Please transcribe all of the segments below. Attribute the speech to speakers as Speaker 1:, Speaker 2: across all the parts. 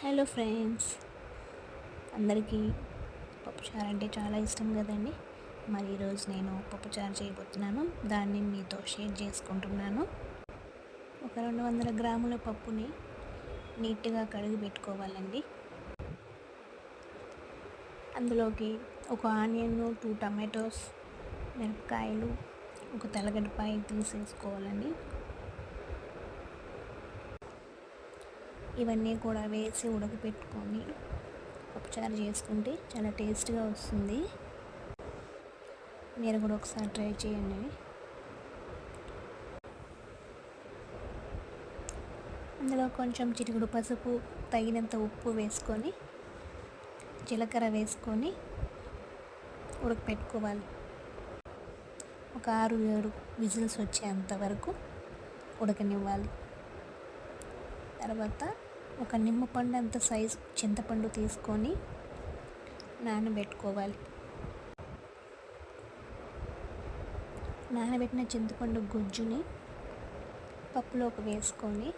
Speaker 1: Hello friends, అందరికీ పప్పుచారు అంటే చాలా ఇష్టం కదండి. మరి ఈరోజు నేను పప్పుచారు చేయబోతున్నాను. దాన్ని మీతో షేర్ చేసుకుంటున్నాను. ఒక 200 గ్రాముల పప్పుని నీట్గా కడిగి పెట్టుకోవాలండి. అందులోకి ఒక ఆనియన్, 2 టమాటోస్, మిరపకాయలు, ఒక తెల్లగడ్డపాయ తీసేసుకోవాలండి. ఇవన్నీ కూడా వేసి ఉడకపెట్టుకొని పప్పుచారు చేసుకుంటే చాలా టేస్ట్గా వస్తుంది. మీరు కూడా ఒకసారి ట్రై చేయండి. అందులో కొంచెం చిటికెడు పసుపు, తగినంత ఉప్పు వేసుకొని జీలకర్ర వేసుకొని ఉడకపెట్టుకోవాలి. ఒక 6-7 విజిల్స్ వచ్చేంత వరకు ఉడకనివ్వాలి. తర్వాత ఒక నిమ్మపండు అంత సైజు చింతపండు తీసుకొని నానబెట్టుకోవాలి. నానబెట్టిన చింతపండు గుజ్జుని పప్పులోకి వేసుకొని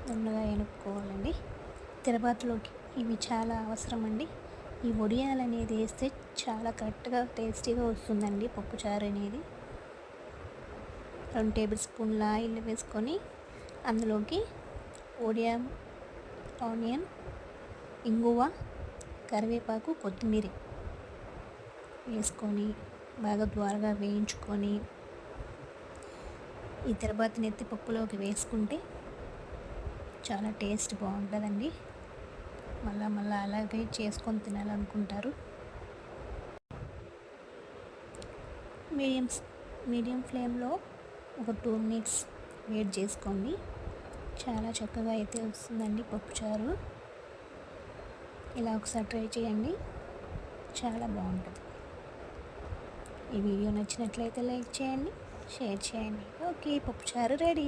Speaker 1: నున్నగా ఎనుక్కోవాలండి. తిరబాతులోకి ఇవి చాలా అవసరం అండి. ఈ వడియాలు అనేది వేస్తే చాలా కరెక్ట్గా టేస్టీగా వస్తుందండి పప్పుచారు అనేది. 2 టేబుల్ స్పూన్ల ఆయిల్ వేసుకొని అందులోకి వడియాం, ఆనియన్, ఇంగువ, కరివేపాకు, కొత్తిమీర వేసుకొని బాగా ద్వారగా వేయించుకొని ఈ తిరబాతుని ఎత్తి పప్పులోకి వేసుకుంటే చాలా టేస్ట్ బాగుంటుందండి. మళ్ళా అలాగే చేసుకొని తినాలనుకుంటారు. మీడియం ఫ్లేమ్లో ఒక 2 మినిట్స్ వెయిట్ చేసుకోండి. చాలా చక్కగా అయితే వస్తుందండి పప్పుచారు. ఇలా ఒకసారి ట్రై చేయండి, చాలా బాగుంటుంది. ఈ వీడియో నచ్చినట్లయితే లైక్ చేయండి, షేర్ చేయండి. ఓకే, పప్పుచారు రెడీ.